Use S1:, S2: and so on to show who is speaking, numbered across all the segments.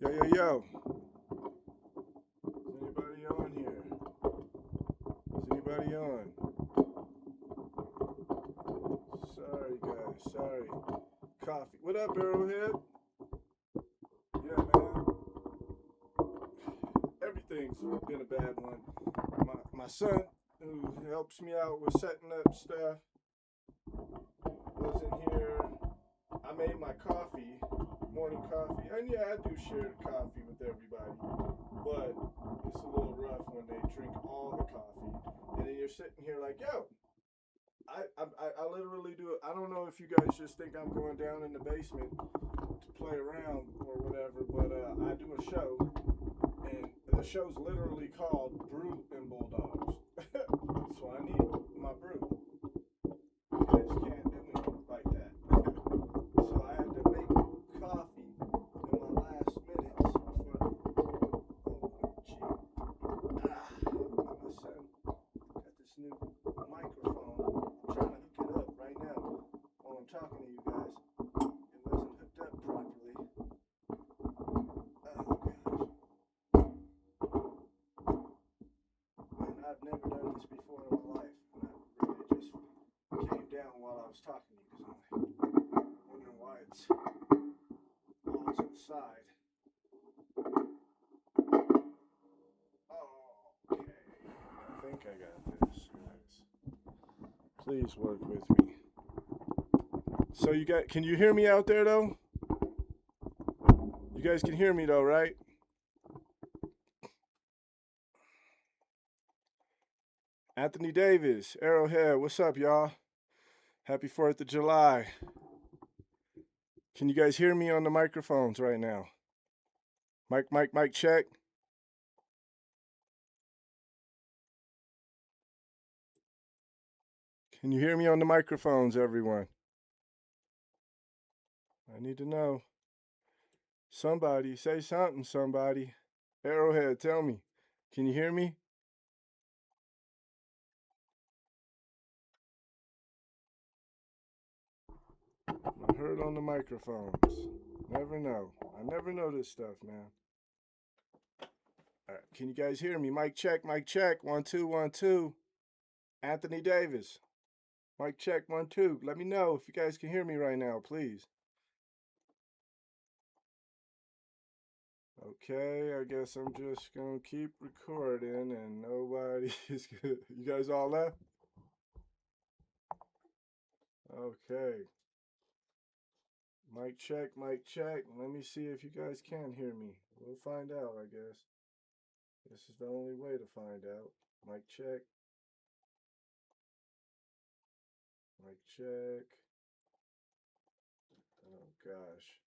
S1: Yo. Is anybody on here? Is anybody on? Sorry, guys. Sorry. Coffee. What up, Arrowhead? Yeah, man. Everything's been a bad one. My son, who helps me out with setting up stuff, wasn't here. I made my coffee, morning coffee, and yeah, I do share the coffee with everybody, but it's a little rough when they drink all the coffee, and then you're sitting here like, yo, I literally do it. I don't know if you guys just think I'm going down in the basement to play around or whatever, but I do a show, and the show's literally called Brew N Bulldogs. So I need my brew. You guys can't do me like that. So I had to make coffee in my last minutes before. Oh, gee. My son got this new microphone. I'm trying to hook it up right now while I'm talking to you guys. It wasn't hooked up properly. Oh gosh. And I've never done this before in my life. And it just came down while I was talking to you because I'm wondering why it's all to the side. Okay. I think I got this, guys. Please work with me. So can you hear me out there though? You guys can hear me though, right? Anthony Davis, Arrowhead, what's up, y'all? Happy 4th of July. Can you guys hear me on the microphones right now? Mic, check. Can you hear me on the microphones, everyone? I need to know. Somebody, say something, somebody. Arrowhead, tell me. Can you hear me? I heard on the microphones. Never know. I never know this stuff, man. All right, can you guys hear me? Mic check. 1 2 1 2. Anthony Davis. Mic check 1 2. Let me know if you guys can hear me right now, please. Okay, I guess I'm just gonna keep recording and nobody is good. You guys all left? Okay. Mic check. Let me see if you guys can hear me. We'll find out, I guess. This is the only way to find out. Mic check. Mic check. Oh gosh.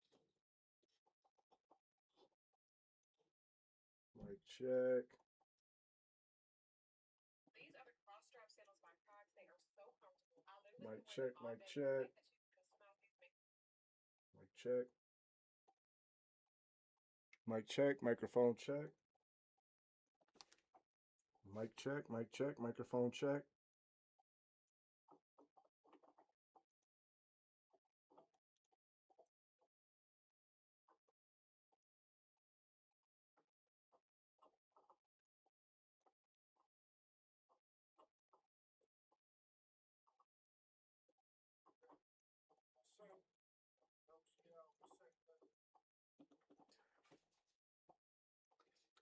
S1: Mic check. Mic check. Mic check. Mic check. Microphone check. Mic check. Microphone check.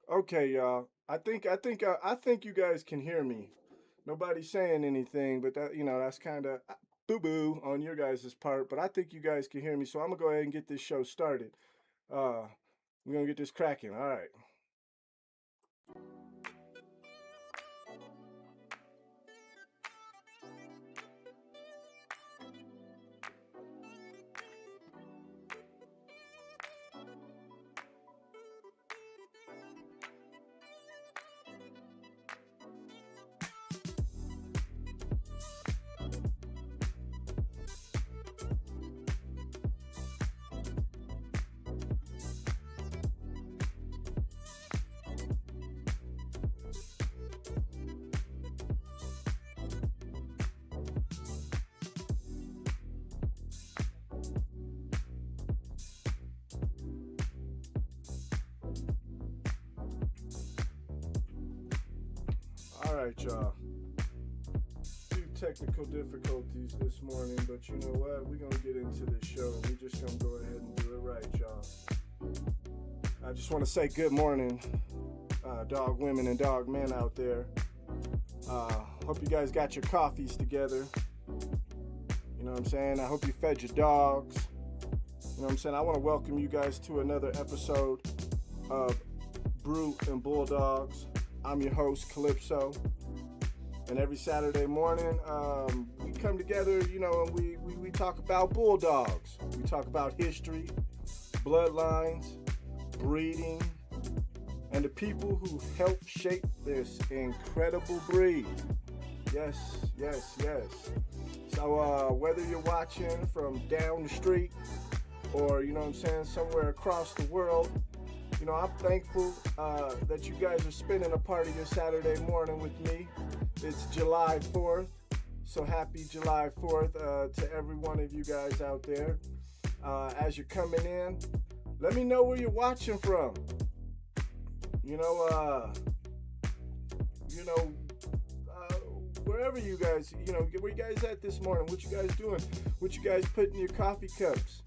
S1: Okay, y'all. I think you guys can hear me. Nobody's saying anything, but that's kind of boo-boo on your guys' part. But I think you guys can hear me, so I'm gonna go ahead and get this show started. We're gonna get this cracking. All right. right, y'all. Few technical difficulties this morning, but you know what? We're gonna get into this show. We're just gonna go ahead and do it right, y'all. I just want to say good morning, dog women and dog men out there. Hope you guys got your coffees together. You know what I'm saying? I hope you fed your dogs. You know what I'm saying? I want to welcome you guys to another episode of Brew N Bulldogs. I'm your host, Calypso. And every Saturday morning, we come together, you know, and we talk about bulldogs. We talk about history, bloodlines, breeding, and the people who helped shape this incredible breed. Yes, yes, yes. So whether you're watching from down the street or, you know what I'm saying, somewhere across the world, you know, I'm thankful that you guys are spending a part of your Saturday morning with me. It's July 4th, so happy July 4th to every one of you guys out there. As you're coming in, let me know where you're watching from. Wherever you guys, where you guys at this morning? What you guys doing? What you guys putting in your coffee cups?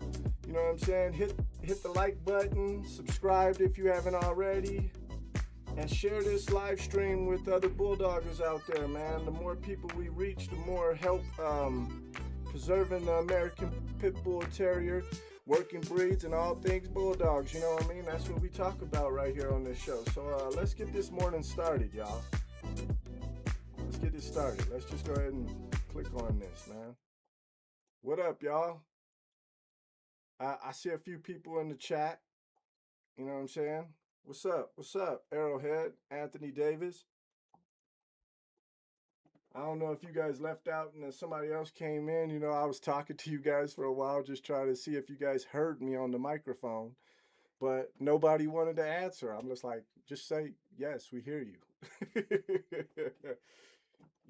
S1: You know what I'm saying? Hit the like button, subscribe if you haven't already, and share this live stream with other bulldoggers out there, man. The more people we reach, the more help preserving the American Pit Bull Terrier, working breeds, and all things bulldogs. You know what I mean? That's what we talk about right here on this show. So let's get this morning started, y'all. Let's get this started. Let's just go ahead and click on this, man. What up, y'all? I see a few people in the chat. You know what I'm saying? What's up? What's up? Arrowhead, Anthony Davis. I don't know if you guys left out and then somebody else came in. You know, I was talking to you guys for a while, just trying to see if you guys heard me on the microphone, but nobody wanted to answer. I'm just like, just say, yes, we hear you.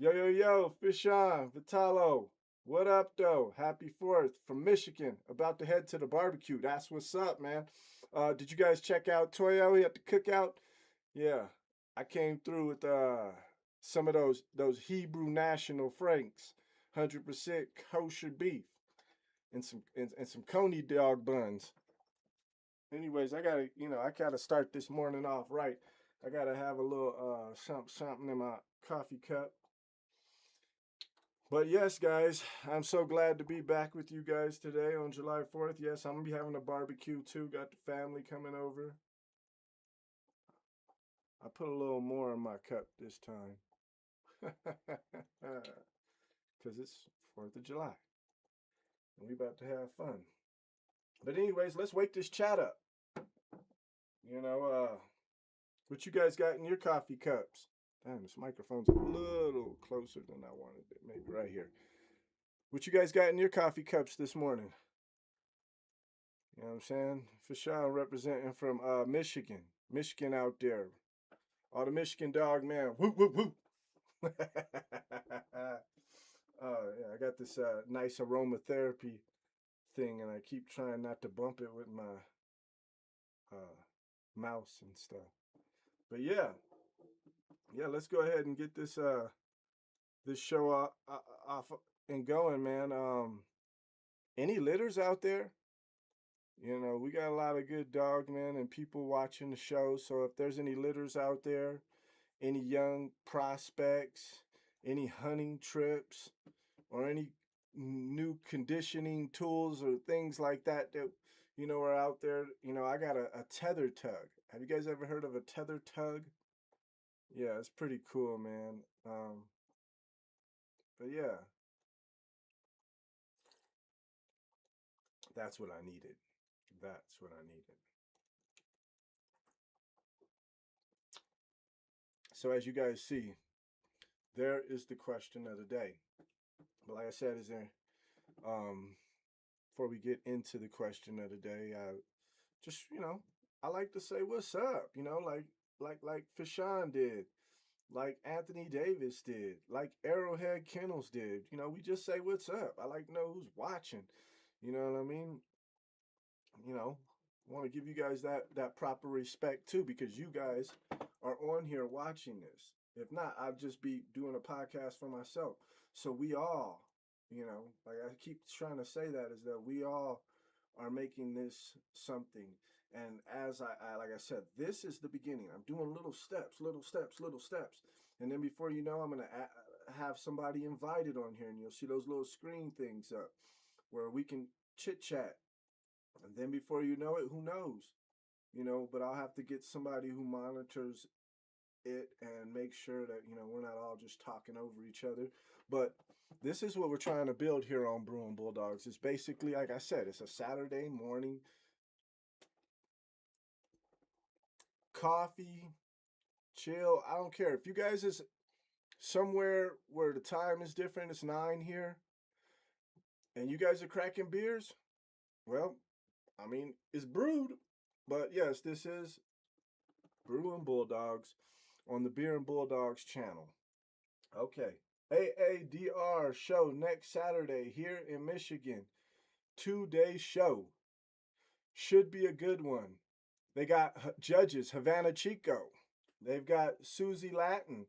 S1: Yo, Fishan, Vitalo. What up, though? Happy 4th from Michigan. About to head to the barbecue. That's what's up, man. Did you guys check out Toyo at the cookout? Yeah, I came through with some of those Hebrew National Franks, 100% kosher beef, and some coney dog buns. Anyways, I gotta start this morning off right. I gotta have a little something in my coffee cup. But yes, guys, I'm so glad to be back with you guys today on July 4th. Yes, I'm gonna be having a barbecue too. Got the family coming over. I put a little more in my cup this time. Because it's 4th of July. And we about to have fun. But anyways, let's wake this chat up. What you guys got in your coffee cups? Damn, this microphone's a little closer than I wanted it. Maybe right here. What you guys got in your coffee cups this morning? You know what I'm saying? Fashawn representing from Michigan. Michigan out there. All the Michigan dog, man. Whoop, whoop, whoop. Yeah, I got this nice aromatherapy thing, and I keep trying not to bump it with my mouse and stuff. But yeah, let's go ahead and get this show off and going, man. Any litters out there? You know, we got a lot of good dog men and people watching the show. So if there's any litters out there, any young prospects, any hunting trips, or any new conditioning tools or things like that are out there, I got a tether tug. Have you guys ever heard of a tether tug? Yeah, it's pretty cool, man. But yeah, that's what I needed. That's what I needed. So as you guys see, there is the question of the day. But like I said, before we get into the question of the day, just, I like to say what's up, like Fashawn did, like Anthony Davis did, like Arrowhead Kennels did. We just say what's up. I like to know who's watching. You know what I mean? Want to give you guys that proper respect too, because you guys are on here watching this. If not, I'd just be doing a podcast for myself. So we all, like I keep trying to say that is that we all are making this something. And as I like I said, this is the beginning. I'm doing little steps, little steps, little steps. And then before you know, I'm going to have somebody invited on here, and you'll see those little screen things up where we can chit chat. And then before you know it, who knows? But I'll have to get somebody who monitors it and make sure that we're not all just talking over each other. But this is what we're trying to build here on Brew N Bulldogs. It's basically, like I said, it's a Saturday morning coffee, chill. I don't care if you guys is somewhere where the time is different. It's 9 here, and you guys are cracking beers. Well, I mean, it's brewed, but yes, this is Brew N Bulldogs on the Beer and Bulldogs channel. Okay. AADR show next Saturday here in Michigan. 2-day show. Should be a good one. They got judges Havana Chico. They've got Susie Latin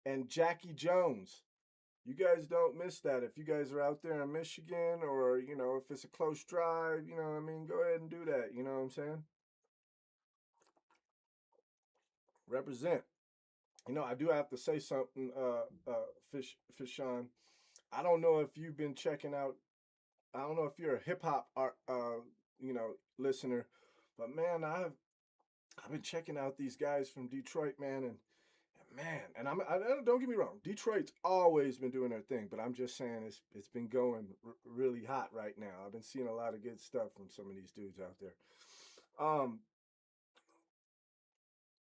S1: and Jackie Jones. You guys don't miss that. If you guys are out there in Michigan, or, if it's a close drive, what I mean, go ahead and do that. You know what I'm saying? Represent. I do have to say something, Fishon. I don't know if you've been checking out. I don't know if you're a hip hop art, listener, but man, I've been checking out these guys from Detroit, man, and man, and don't get me wrong, Detroit's always been doing their thing, but I'm just saying it's been going really hot right now. I've been seeing a lot of good stuff from some of these dudes out there. Um,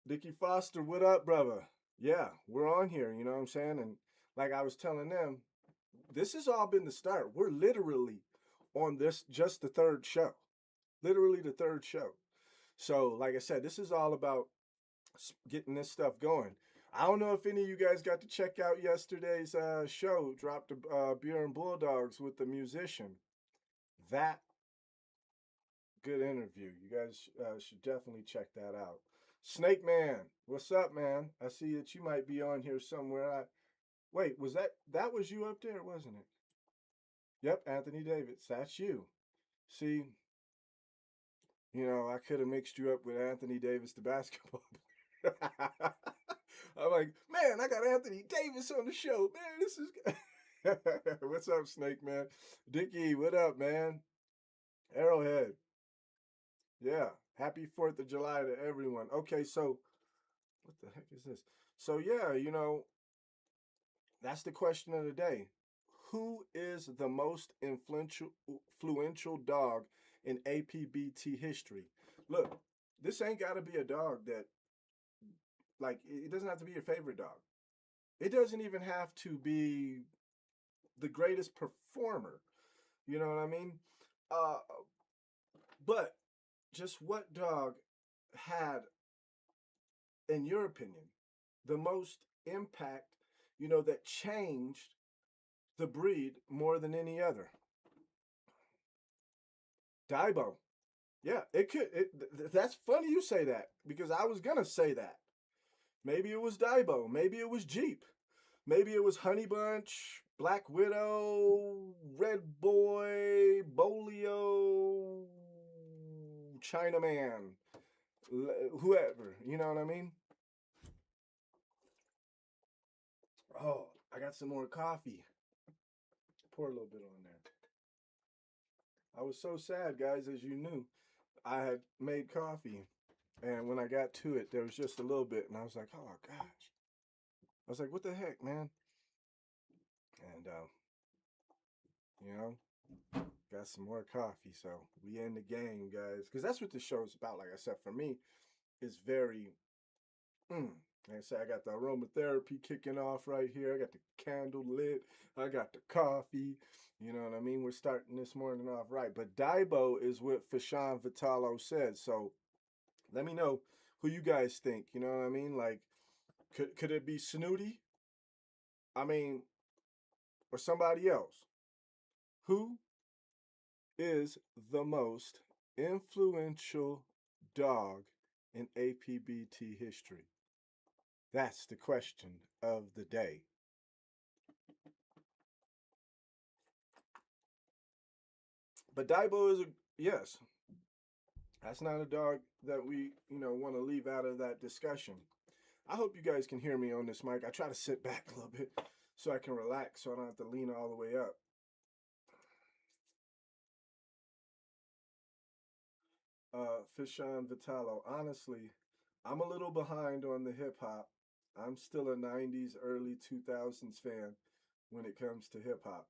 S1: Dickie Foster, what up, brother? Yeah, we're on here. You know what I'm saying? And like I was telling them, this has all been the start. We're literally on this just the third show, literally the third show. So, like I said, this is all about getting this stuff going. I don't know if any of you guys got to check out yesterday's show, dropped Beer and Bulldogs with the musician. That good interview. You guys should definitely check that out. Snake Man, what's up, man? I see that you might be on here somewhere. Wait, that was you up there, wasn't it? Yep, Anthony Davis. That's you. See, I could have mixed you up with Anthony Davis, the basketball player. I'm like, man, I got Anthony Davis on the show. Man, this is good. What's up, Snake Man? Dickie, what up, man? Arrowhead. Yeah. Happy 4th of July to everyone. Okay, so what the heck is this? So yeah, that's the question of the day. Who is the most influential dog in APBT history? Look, this ain't got to be a dog that, like, it doesn't have to be your favorite dog. It doesn't even have to be the greatest performer. You know what I mean? Uh, but just what dog had, in your opinion, the most impact, that changed the breed more than any other? Daibo. Yeah, it could. That's funny you say that, because I was gonna say that. Maybe it was Daibo. Maybe it was Jeep. Maybe it was Honey Bunch, Black Widow, Red Boy, Bolio, Chinaman, whoever. You know what I mean? Oh, I got some more coffee. Pour a little bit on there. I was so sad, guys, as you knew. I had made coffee, and when I got to it, there was just a little bit, and I was like, oh gosh. I was like, what the heck, man? And, you know, got some more coffee. So we in the game, guys. Because that's what the show's about. Like I said, for me, it's very, like I said, I got the aromatherapy kicking off right here. I got the candle lit. I got the coffee. You know what I mean? We're starting this morning off right. But Daibo is what Fashan Vitalo said. So let me know who you guys think. You know what I mean? Like, could it be Snooty? I mean, or somebody else? Who is the most influential dog in APBT history? That's the question of the day. But Daibo is a yes. That's not a dog that we want to leave out of that discussion. I hope you guys can hear me on this mic. I try to sit back a little bit so I can relax, so I don't have to lean all the way up. Fishan Vitalo. Honestly, I'm a little behind on the hip hop. I'm still a 90s, early 2000s fan when it comes to hip hop.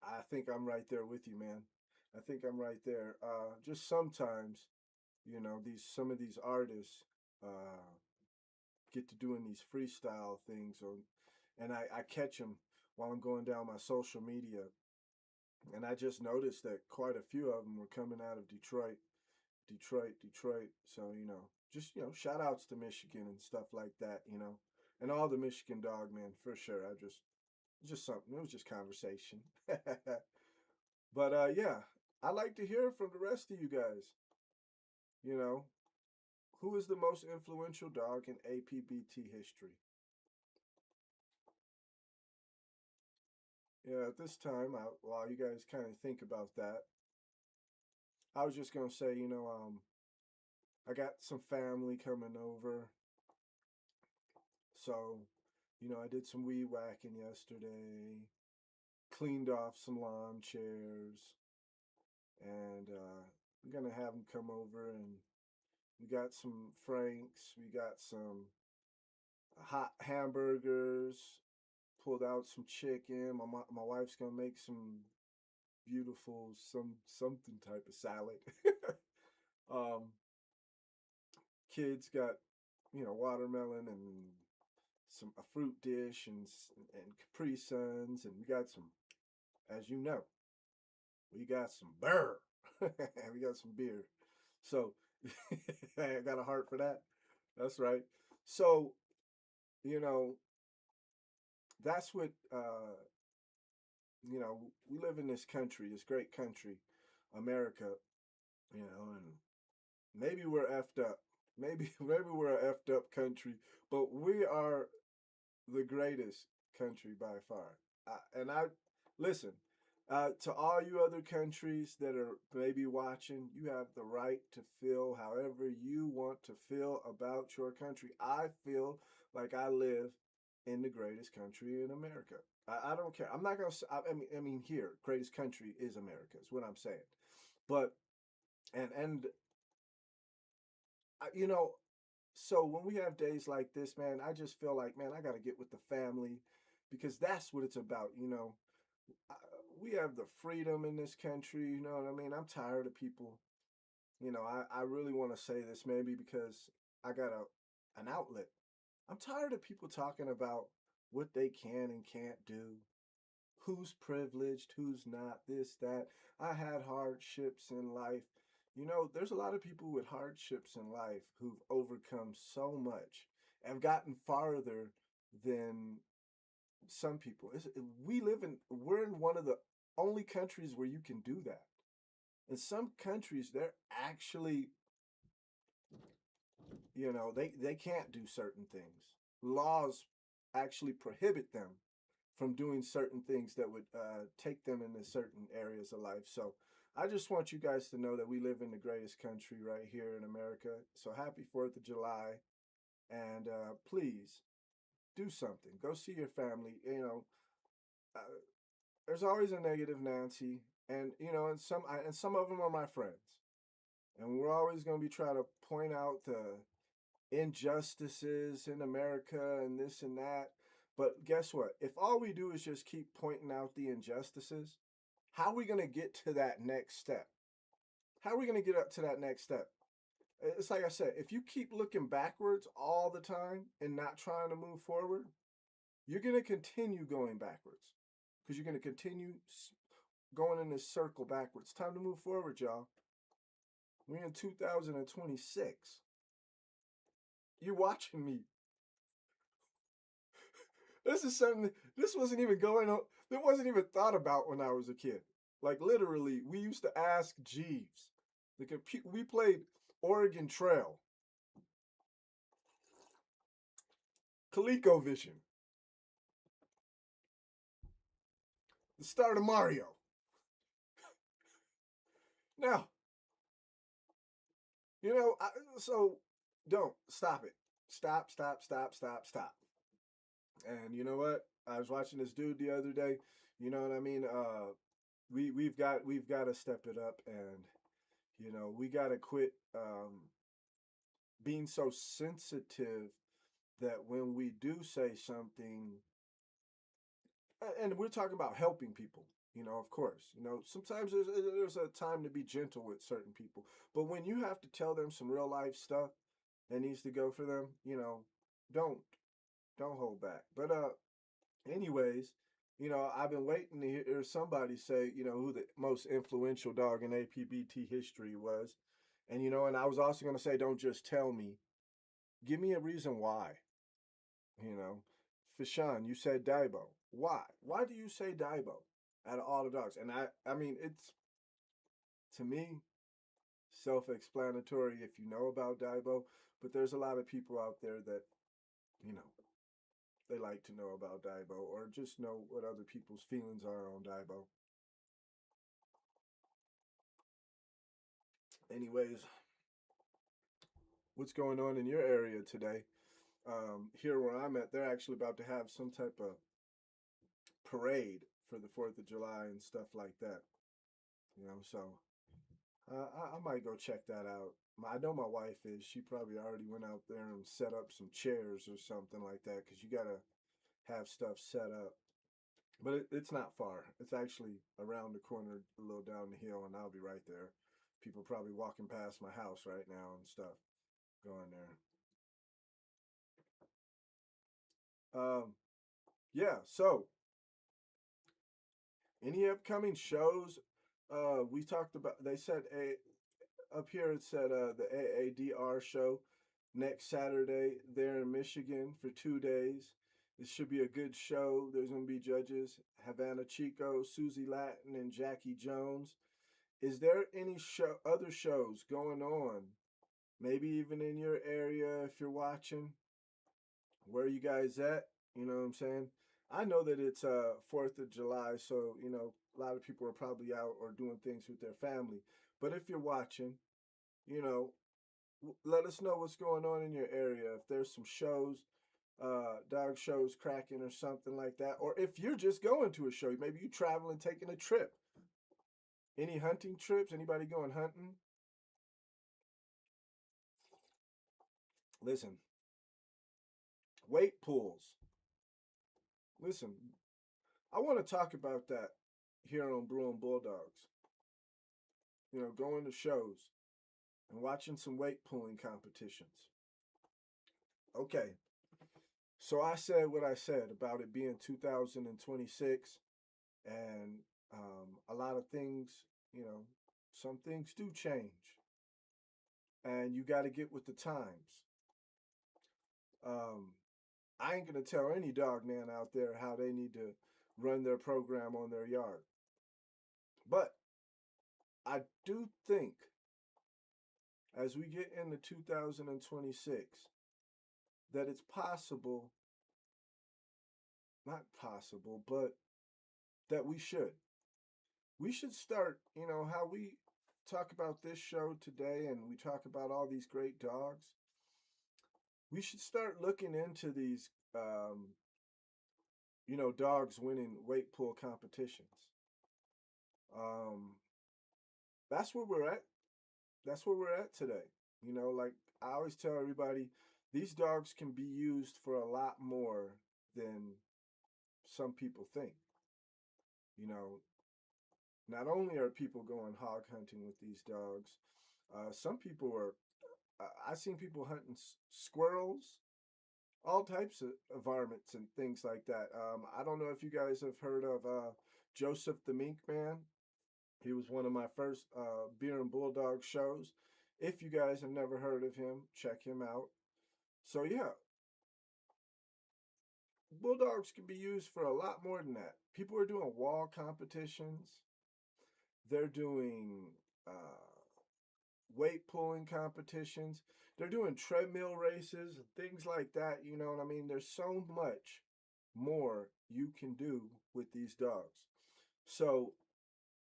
S1: I think I'm right there with you, man. I think I'm right there. Just sometimes, these some of these artists get to doing these freestyle things and I catch them while I'm going down my social media, and I just noticed that quite a few of them were coming out of Detroit. So just shout outs to Michigan and stuff like that, and all the Michigan dog men for sure. Just something. It was just conversation. But yeah, I like to hear from the rest of you guys. You know, who is the most influential dog in APBT history? Yeah, at this time, while you guys kind of think about that, I was just gonna say, I got some family coming over, so I did some weed whacking yesterday, cleaned off some lawn chairs, and I'm gonna have them come over, and we got some franks, we got some hot hamburgers, pulled out some chicken. My wife's gonna make some beautiful something type of salad. um, Kids got watermelon and some a fruit dish and Capri Suns, and we got some, as you know, we got some beer. We got some beer. So I got a heart for that. That's right. So you know that's what we live in this country, this great country, America. And maybe we're effed up. Maybe we're a effed up country, but we are the greatest country by far. And I listen to all you other countries that are maybe watching. You have the right to feel however you want to feel about your country. I feel like I live in the greatest country in America. I don't care. I'm not gonna. I mean, here, greatest country is America. Is what I'm saying. But and you know, so when we have days like this, man, I just feel like, man, I got to get with the family because that's what it's about. I, we have the freedom in this country. You know what I mean? I'm tired of people. I really want to say this maybe because I got an outlet. I'm tired of people talking about what they can and can't do, who's privileged, who's not, this, that. I had hardships in life. There's a lot of people with hardships in life who've overcome so much, have gotten farther than some people. We're in one of the only countries where you can do that. In some countries, they're actually, they can't do certain things. Laws actually prohibit them from doing certain things that would take them into certain areas of life. So I just want you guys to know that we live in the greatest country right here in America. So happy 4th of July. And please do something. Go see your family. Uh, there's always a negative Nancy. And some of them are my friends. And we're always going to be trying to point out the injustices in America and this and that. But guess what? If all we do is just keep pointing out the injustices, how are we going to get to that next step? How are we going to get up to that next step? It's like I said, if you keep looking backwards all the time and not trying to move forward, you're going to continue going backwards because you're going to continue going in this circle backwards. Time to move forward, y'all. We're in 2026. You're watching me. This is something, this wasn't even going on, that wasn't even thought about when I was a kid. Like literally, we used to ask Jeeves. We played Oregon Trail. ColecoVision, the start of Mario. Now, so don't stop it. Stop, stop, stop, stop, stop. And you know what? I was watching this dude the other day. You know what I mean? We've got to step it up, and we got to quit being so sensitive that when we do say something, and we're talking about helping people, of course, sometimes there's a time to be gentle with certain people, but when you have to tell them some real life stuff that needs to go for them, don't don't hold back. But anyways, I've been waiting to hear somebody say, who the most influential dog in APBT history was. And I was also going to say, don't just tell me. Give me a reason why. You know, Fashan, you said Daibo. Why? Why do you say Daibo out of all the dogs? And I mean, it's to me self-explanatory if you know about Daibo, but there's a lot of people out there that, you know, they like to know about Daibo or just know what other people's feelings are on Daibo. Anyways, what's going on in your area today? Here where I'm at, they're actually about to have some type of parade for the 4th of July and stuff like that. So I might go check that out. I know my wife is. She probably already went out there and set up some chairs or something like that because you got to have stuff set up. But it's not far. It's actually around the corner, a little down the hill, and I'll be right there. People probably walking past my house right now and stuff going there. Yeah, so any upcoming shows? We talked about, they said up here it said the AADR show next Saturday there in Michigan for 2 days. This should be a good show. There's going to be judges Havana Chico, Susie Latin, and Jackie Jones. Is there any other shows going on? Maybe even in your area if you're watching. Where are you guys at? You know what I'm saying? I know that it's 4th of July, so a lot of people are probably out or doing things with their family. But if you're watching, you know, let us know what's going on in your area. If there's some shows, dog shows cracking or something like that, or if you're just going to a show, maybe you traveling, taking a trip. Any hunting trips? Anybody going hunting? Listen, weight pools. Listen, I want to talk about that here on Brew N Bulldogs. Going to shows and watching some weight pulling competitions. Okay, so I said what I said about it being 2026, and a lot of things, some things do change, and you got to get with the times. Um, I ain't gonna tell any dog man out there how they need to run their program on their yard, but I do think as we get into 2026 that it's possible, not possible, but that we should start, how we talk about this show today and we talk about all these great dogs. We should start looking into these, dogs winning weight pull competitions. Um, that's where we're at. That's where we're at today. Like I always tell everybody, these dogs can be used for a lot more than some people think. You know, Not only are people going hog hunting with these dogs, some people are. I've seen people hunting squirrels, all types of varmints and things like that. I don't know if you guys have heard of Joseph the Mink Man. He was one of my first Beer and Bulldog shows. If you guys have never heard of him, check him out. So yeah, bulldogs can be used for a lot more than that. People are doing wall competitions. They're doing weight pulling competitions. They're doing treadmill races and things like that. You know what I mean? There's so much more you can do with these dogs. So,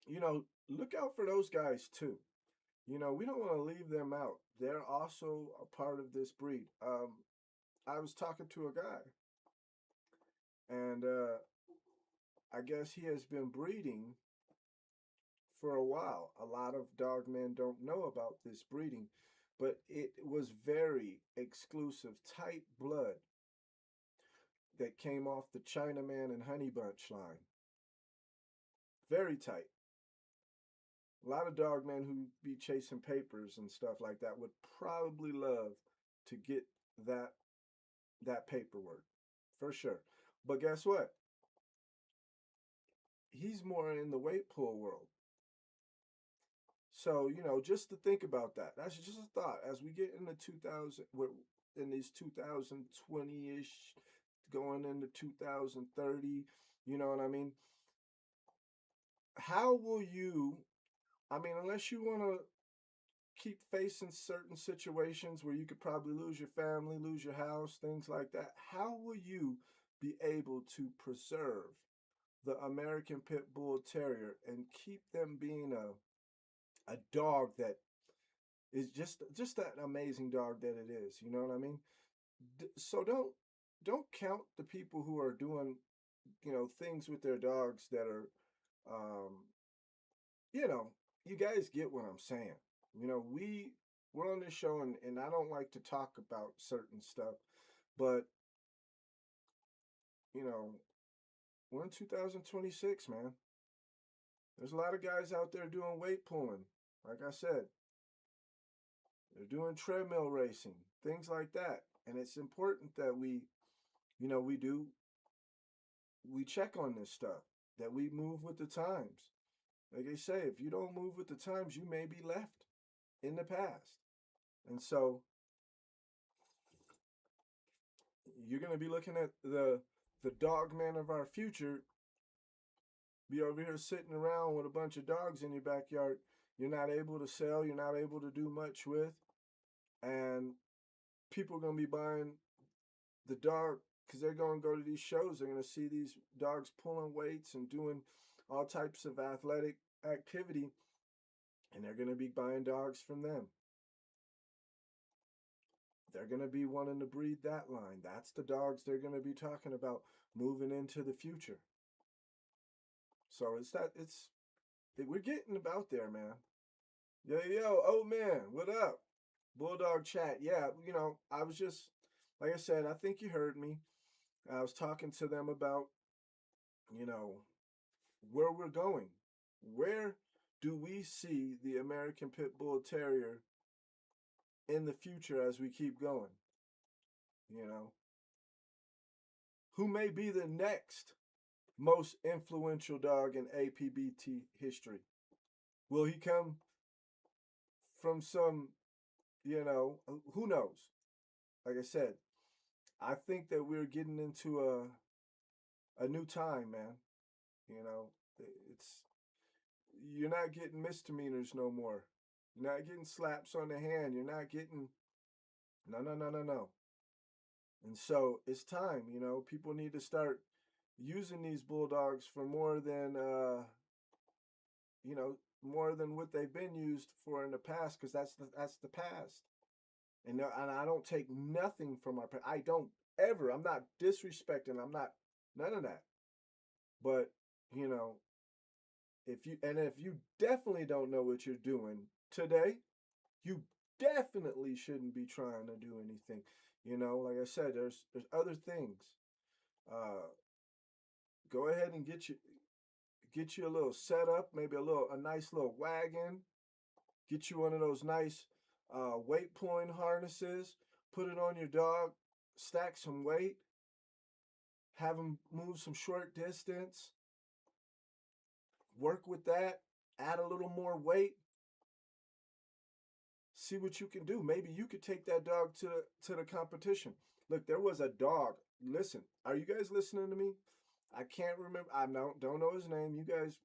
S1: look out for those guys too. We don't want to leave them out. They're also a part of this breed. I was talking to a guy, and I guess he has been breeding for a while. A lot of dog men don't know about this breeding, but it was very exclusive, tight blood that came off the Chinaman and Honey Bunch line. Very tight. A lot of dog men who be chasing papers and stuff like that would probably love to get that that paperwork for sure. But guess what? He's more in the weight pull world. So, just to think about that. That's just a thought. As we get into 2000, we're in these 2020-ish, going into 2030, you know what I mean? How will you, unless you want to keep facing certain situations where you could probably lose your family, lose your house, things like that, how will you be able to preserve the American Pit Bull Terrier and keep them being a dog that is just that amazing dog that it is. You know what I mean? So don't count the people who are doing things with their dogs that are um, you know you guys get what I'm saying. We're on this show, and I don't like to talk about certain stuff, but you know we're in 2026, man. There's a lot of guys out there doing weight pulling. Like I said, they're doing treadmill racing, things like that. And it's important that you know, we do, we check on this stuff, that we move with the times. Like I say, if you don't move with the times, you may be left in the past. And so you're going to be looking at the dog man of our future be over here sitting around with a bunch of dogs in your backyard you're not able to sell, you're not able to do much with, and people are going to be buying the dog because they're going to go to these shows. They're going to see these dogs pulling weights and doing all types of athletic activity, and they're going to be buying dogs from them. They're going to be wanting to breed that line. That's the dogs they're going to be talking about moving into the future. So we're getting about there, man. Yo, oh man, what up? Bulldog chat. Yeah, I was just, like I said, I think you heard me. I was talking to them about, you know, where we're going. Where do we see the American Pit Bull Terrier in the future as we keep going? You know, who may be the next most influential dog in APBT history? Will he come from some, who knows? Like I said, I think that we're getting into a new time, man. You know, it's you're not getting misdemeanors no more. You're not getting slaps on the hand. You're not getting no, no, no, no, no. And so it's time, people need to start using these bulldogs for more than what they've been used for in the past, because that's the past. And I don't take nothing from our past. I don't ever. I'm not disrespecting. I'm not none of that. But you know, if you definitely don't know what you're doing today, you definitely shouldn't be trying to do anything. Like I said, there's other things. Uh, Go ahead and get you a little setup, maybe a nice little wagon. Get you one of those nice weight pulling harnesses. Put it on your dog. Stack some weight. Have them move some short distance. Work with that. Add a little more weight. See what you can do. Maybe you could take that dog to the competition. Look, there was a dog. Listen, are you guys listening to me? I can't remember. I don't know his name. You guys,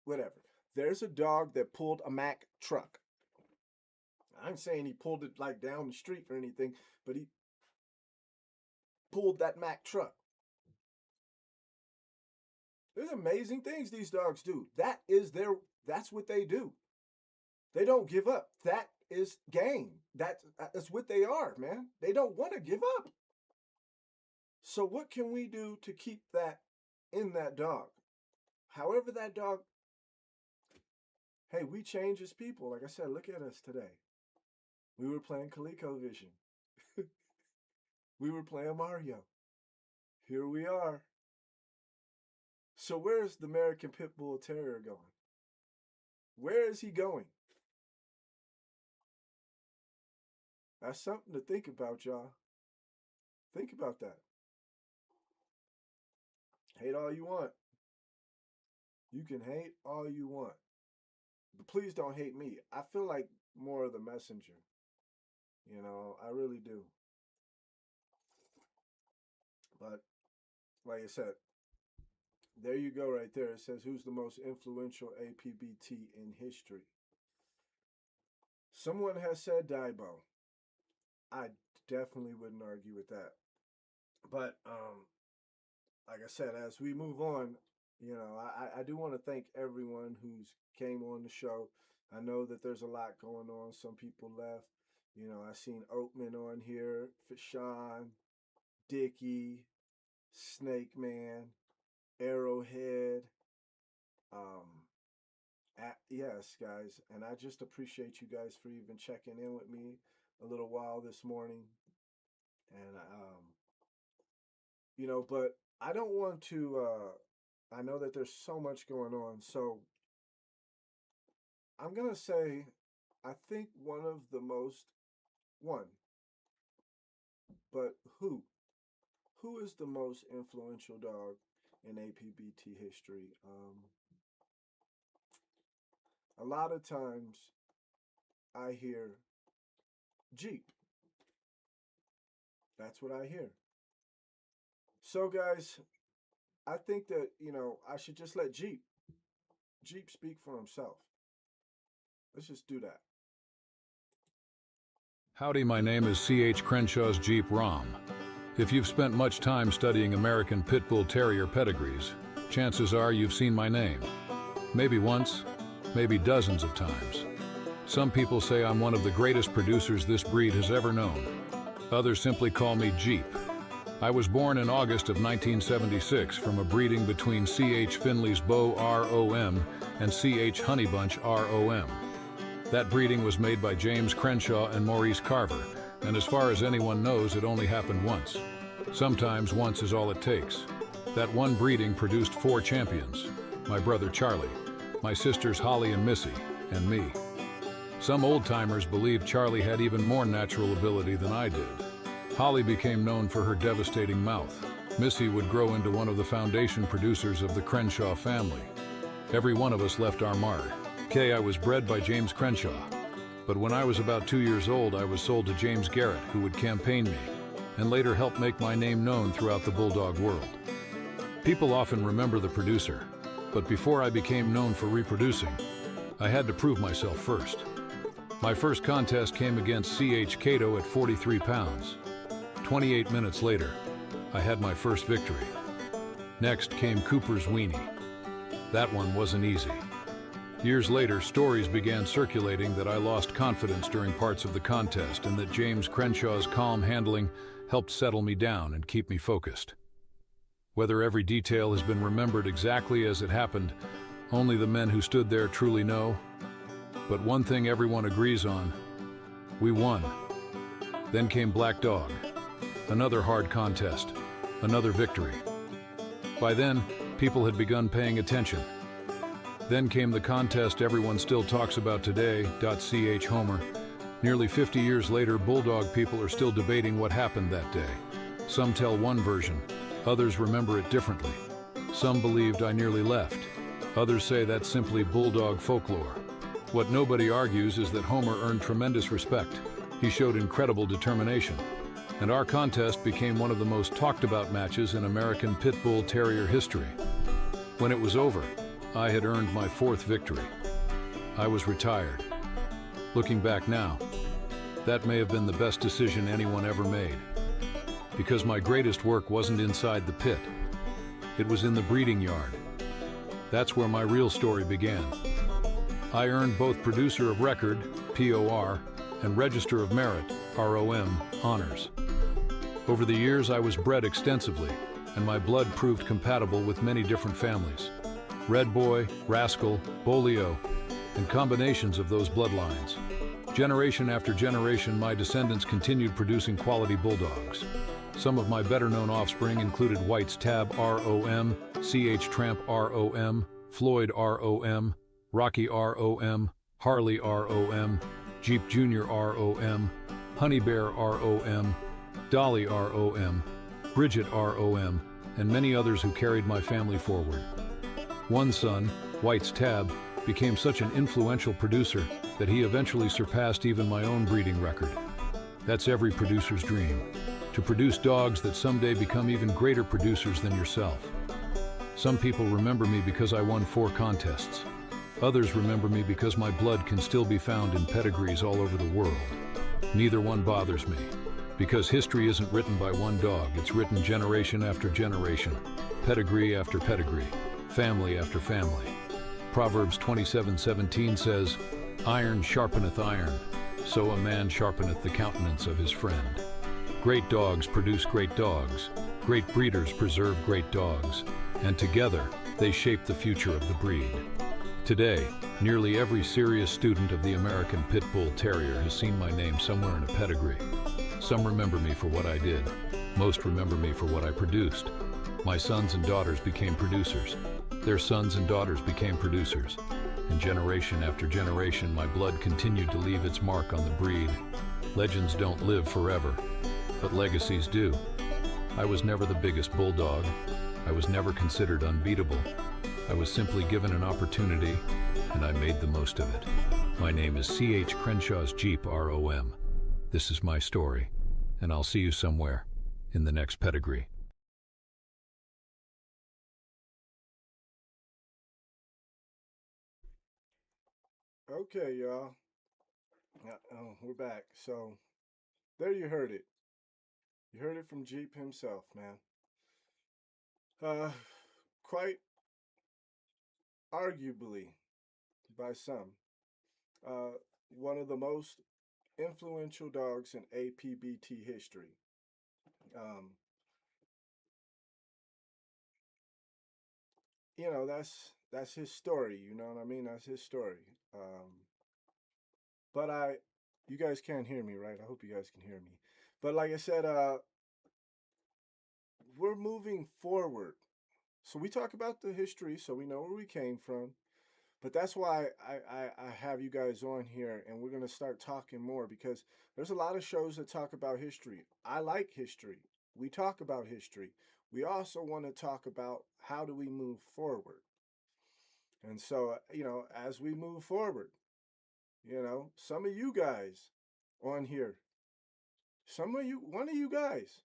S1: whatever. There's a dog that pulled a Mack truck. I'm saying he pulled it like down the street or anything, but he pulled that Mack truck. There's amazing things these dogs do. That's what they do. They don't give up. That is game. That's what they are, man. They don't want to give up. So what can we do to keep that in that dog? However that dog, hey, we change as people. Like I said, look at us today. We were playing ColecoVision. We were playing Mario. Here we are. So where's the American Pit Bull Terrier going? Where is he going? That's something to think about, y'all. Think about that. Hate all you want. You can hate all you want. But please don't hate me. I feel like more of the messenger. You know, I really do. But like I said, there you go right there. It says, who's the most influential APBT in history? Someone has said Daibo. I definitely wouldn't argue with that. But like I said, as we move on, you know, I do want to thank everyone who's came on the show. I know that there's a lot going on. Some people left. You know, I seen Oatman on here, Fashawn, Dickie, Snake Man, Arrowhead. Yes, guys, and I just appreciate you guys for even checking in with me a little while this morning. And you know, but I don't want to. I know that there's so much going on, so I'm gonna say, I think but who is the most influential dog in APBT history? A lot of times I hear Jeep. That's what I hear. So guys, I think that, you know, I should just let Jeep speak for himself. Let's just do that.
S2: Howdy, my name is C.H. Crenshaw's Jeep Rom. If you've spent much time studying American Pit Bull Terrier pedigrees, chances are you've seen my name. Maybe once, maybe dozens of times. Some people say I'm one of the greatest producers this breed has ever known. Others simply call me Jeep. I was born in August of 1976 from a breeding between C.H. Finley's Beau R.O.M. and C.H. Honeybunch R.O.M. That breeding was made by James Crenshaw and Maurice Carver, and as far as anyone knows, it only happened once. Sometimes once is all it takes. That one breeding produced 4 champions: my brother Charlie, my sisters Holly and Missy, and me. Some old-timers believe Charlie had even more natural ability than I did. Holly became known for her devastating mouth. Missy would grow into one of the foundation producers of the Crenshaw family. Every one of us left our mark. I was bred by James Crenshaw, but when I was about 2 years old, I was sold to James Garrett, who would campaign me, and later help make my name known throughout the Bulldog world. People often remember the producer, but before I became known for reproducing, I had to prove myself first. My first contest came against C.H. Cato at 43 pounds. 28 minutes later, I had my first victory. Next came Cooper's Weenie. That one wasn't easy. Years later, stories began circulating that I lost confidence during parts of the contest and that James Crenshaw's calm handling helped settle me down and keep me focused. Whether every detail has been remembered exactly as it happened, only the men who stood there truly know. But one thing everyone agrees on: we won. Then came Black Dog. Another hard contest, another victory. By then, people had begun paying attention. Then came the contest everyone still talks about today, .ch Homer. Nearly 50 years later, Bulldog people are still debating what happened that day. Some tell one version, others remember it differently. Some believed I nearly left. Others say that's simply Bulldog folklore. What nobody argues is that Homer earned tremendous respect. He showed incredible determination. And our contest became one of the most talked about matches in American Pit Bull Terrier history. When it was over, I had earned my 4th victory. I was retired. Looking back now, That may have been the best decision anyone ever made. Because my greatest work wasn't inside the pit. It was in the breeding yard. That's where my real story began. I earned both Producer of Record, POR, and Register of Merit, ROM, honors. Over the years, I was bred extensively, and my blood proved compatible with many different families. Red Boy, Rascal, Bolio, and combinations of those bloodlines. Generation after generation, my descendants continued producing quality bulldogs. Some of my better-known offspring included White's Tab ROM, CH Tramp ROM, Floyd ROM, Rocky ROM, Harley ROM, Jeep Jr. ROM, Honey Bear ROM, Dolly ROM, Bridget ROM, and many others who carried my family forward. One son, White's Tab, became such an influential producer that he eventually surpassed even my own breeding record. That's every producer's dream, to produce dogs that someday become even greater producers than yourself. Some people remember me because I won 4 contests. Others remember me because my blood can still be found in pedigrees all over the world. Neither one bothers me, because history isn't written by one dog, it's written generation after generation, pedigree after pedigree, family after family. Proverbs 27:17 says, "Iron sharpeneth iron, so a man sharpeneth the countenance of his friend." Great dogs produce great dogs, great breeders preserve great dogs, and together they shape the future of the breed. Today, nearly every serious student of the American Pit Bull Terrier has seen my name somewhere in a pedigree. Some remember me for what I did. Most remember me for what I produced. My sons and daughters became producers. Their sons and daughters became producers. And generation after generation, my blood continued to leave its mark on the breed. Legends don't live forever, but legacies do. I was never the biggest bulldog. I was never considered unbeatable. I was simply given an opportunity, and I made the most of it. My name is C.H. Crenshaw's Jeep ROM. This is my story, and I'll see you somewhere in the next pedigree.
S1: Okay, y'all. We're back. So there you heard it. You heard it from Jeep himself, man. Uh, Quite arguably, by some, uh, one of the most influential dogs in APBT history. Um, that's his story. You know what I mean? That's his story. But you guys can't hear me, right? I hope you guys can hear me. But like I said, we're moving forward. So we talk about the history, so we know where we came from. But that's why I have you guys on here, and we're going to start talking more because there's a lot of shows that talk about history. I like history. We talk about history. We also want to talk about how do we move forward. And so, as we move forward, some of you guys on here, one of you guys,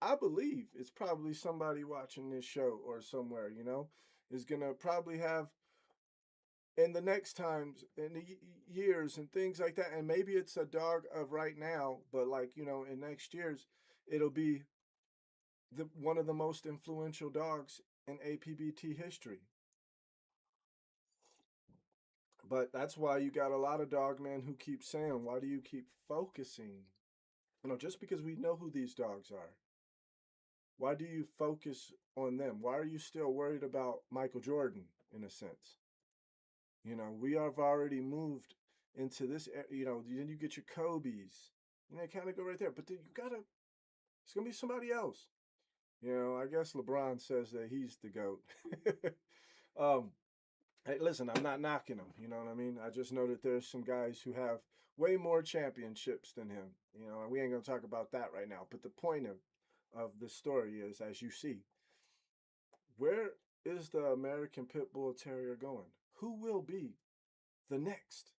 S1: I believe it's probably somebody watching this show or somewhere, is going to probably have in the next times in the years and things like that, and maybe it's a dog of right now, but like in next years it'll be the one of the most influential dogs in APBT history. But that's why you got a lot of dog men who keep saying, why do you keep focusing, just because we know who these dogs are, why do you focus on them? Why are you still worried about Michael Jordan in a sense? We have already moved into this, then you get your Kobe's, kind of go right there. But then it's going to be somebody else. I guess LeBron says that he's the GOAT. um, hey, listen, I'm not knocking him. You know what I mean? I just know that there's some guys who have way more championships than him. And we ain't going to talk about that right now. But the point of the story is, as you see, where is the American Pit Bull Terrier going? Who will be the next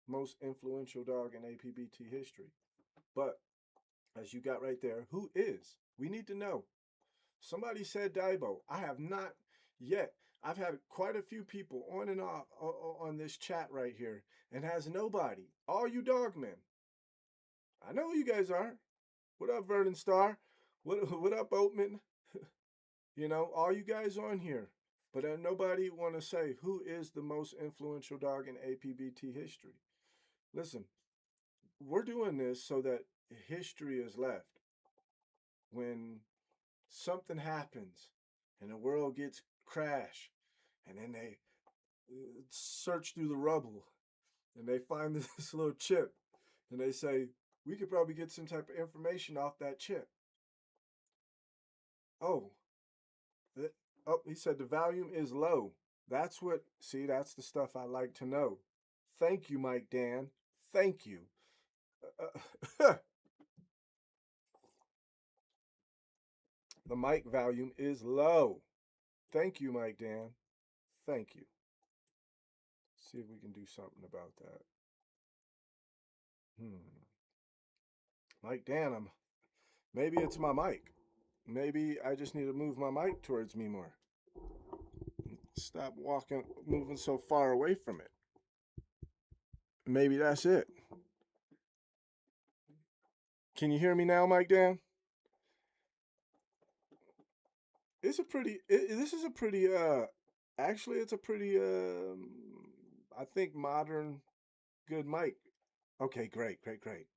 S1: most influential dog in APBT history? But as you got right there, who is? We need to know. Somebody said Daibo. I have not yet. I've had quite a few people on and off on this chat right here, and has nobody. All you dog men, I know who you guys are. What up, Vernon Star? What up, Oatman? You know, all you guys on here. But nobody want to say who is the most influential dog in APBT history. Listen, we're doing this so that history is left. When something happens and the world gets crashed, and then they search through the rubble and they find this little chip, and they say, we could probably get some type of information off that chip. Oh, oh, he said the volume is low. That's what, see, that's the stuff I like to know. Thank you, Mike Dan. Thank you. The mic volume is low. Thank you, Mike Dan. Thank you. See if we can do something about that. Mike Dan, maybe it's my mic. Maybe I just need to move my mic towards me more. Stop moving so far away from it. Maybe that's it. Can you hear me now, Mike Dan? It's a pretty. This is a pretty. Actually, it's a pretty. I think modern, good mic. Okay, great, great, great.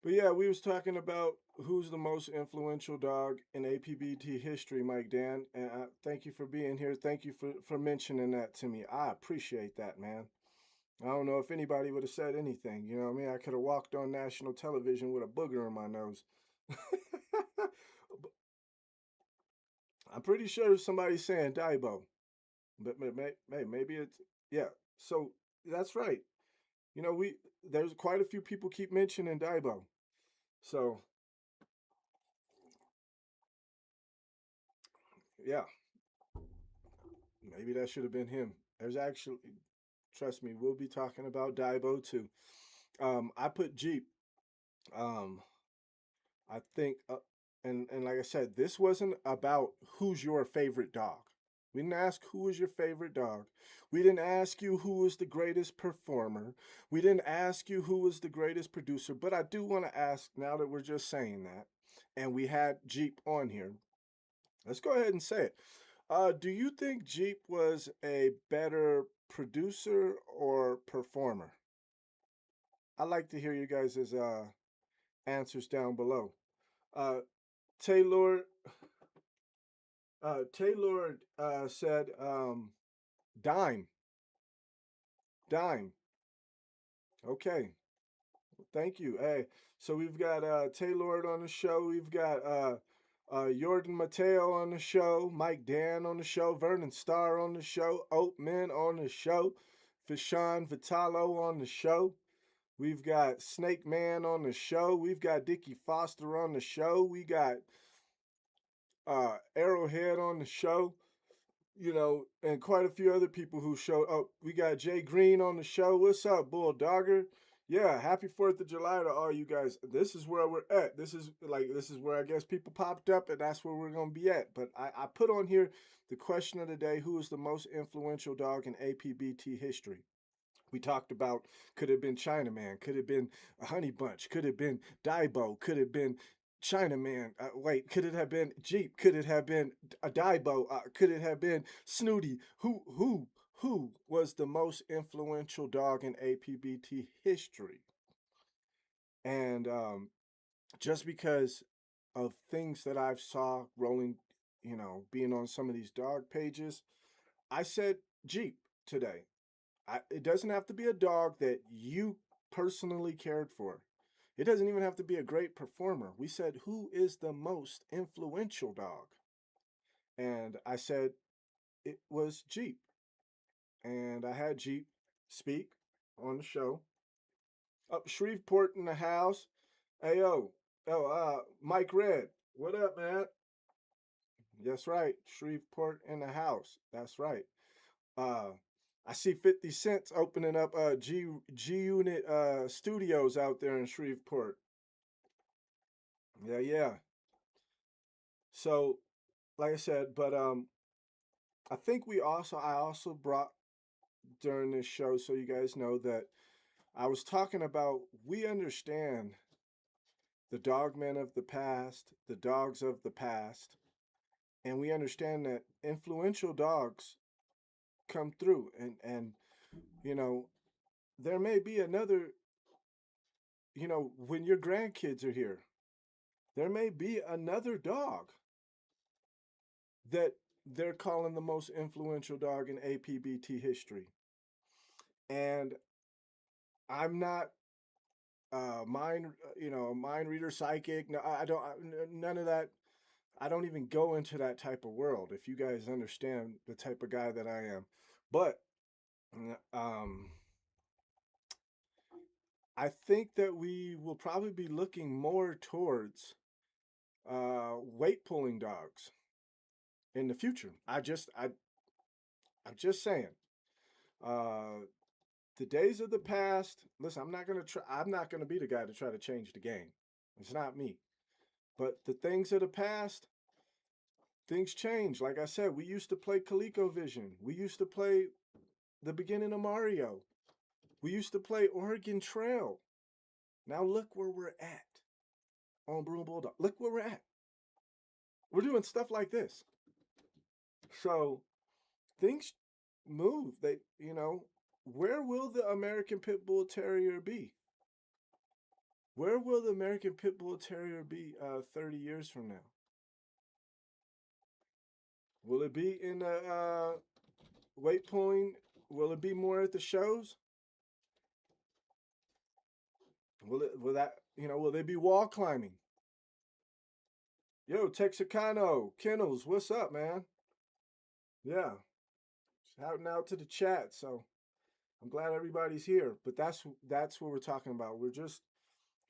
S1: But yeah, we was talking about who's the most influential dog in APBT history, Mike Dan. And thank you for being here. Thank you for mentioning that to me. I appreciate that, man. I don't know if anybody would have said anything. You know what I mean? I could have walked on national television with a booger in my nose. I'm pretty sure somebody's saying Daibo, but maybe it's yeah. So that's right. You know, there's quite a few people keep mentioning Daibo. So yeah, maybe that should have been him. There's actually, trust me, we'll be talking about Daibo too. I put Jeep. Um, I think, and like I said, this wasn't about who's your favorite dog. We didn't ask who was your favorite dog. We didn't ask you who was the greatest performer. We didn't ask you who was the greatest producer. But I do want to ask, now that we're just saying that, and we had Jeep on here, let's go ahead and say it. Do you think Jeep was a better producer or performer? I'd like to hear you guys' answers down below. Uh, Taylor Taylor said dime. Dime. Okay. Thank you. Hey, so we've got Taylor on the show. We've got Jordan Mateo on the show, Mike Dan on the show, Vernon Starr on the show, Oatman on the show, Fishan Vitalo on the show. We've got Snake Man on the show. We've got Dickie Foster on the show. We got Arrowhead on the show. You know, and quite a few other people who showed up. We got Jay Green on the show. What's up, Bulldogger? Yeah, happy 4th of July to all you guys. This is where we're at. This is where I guess people popped up, and that's where we're gonna be at. But I put on here the question of the day: who is the most influential dog in APBT history? We talked about, could have been Chinaman, could have been a Honey Bunch, could have been Daibo, could have been Chinaman. Wait, could it have been Jeep? Could it have been a Daibo? Could it have been Snooty? Who was the most influential dog in APBT history? And just because of things that I've saw rolling, you know, being on some of these dog pages, I said Jeep today. It doesn't have to be a dog that you personally cared for. It doesn't even have to be a great performer. We said, who is the most influential dog? And I said, it was Jeep. And I had Jeep speak on the show. Up Shreveport in the house. Hey, yo. Mike Red. What up, man? That's right. Shreveport in the house. That's right. Uh, I see 50 Cent's opening up G Unit studios out there in Shreveport. Yeah, yeah. So, like I said, but I think I also brought during this show, so you guys know that I was talking about we understand the dogmen of the past, the dogs of the past, and we understand that influential dogs come through and you know, there may be another, when your grandkids are here, there may be another dog that they're calling the most influential dog in APBT history. And I'm not mind reader, psychic. No, I don't. None of that. I don't even go into that type of world. If you guys understand the type of guy that I am, but um, I think that we will probably be looking more towards weight pulling dogs in the future. I'm just saying. Uh, the days of the past. Listen, I'm not gonna try. I'm not gonna be the guy to try to change the game. It's not me. But the things of the past, things change. Like I said, we used to play ColecoVision. We used to play the beginning of Mario. We used to play Oregon Trail. Now look where we're at on Brew N Bulldog. Look where we're at. We're doing stuff like this. So things move. Where will the American Pit Bull Terrier be? Where will the American Pit Bull Terrier be 30 years from now? Will it be in weight pulling? Will it be more at the shows? Will they be wall climbing? Yo, Texicano, Kennels, what's up, man? Yeah, shouting out to the chat. So I'm glad everybody's here. But that's what we're talking about. We're just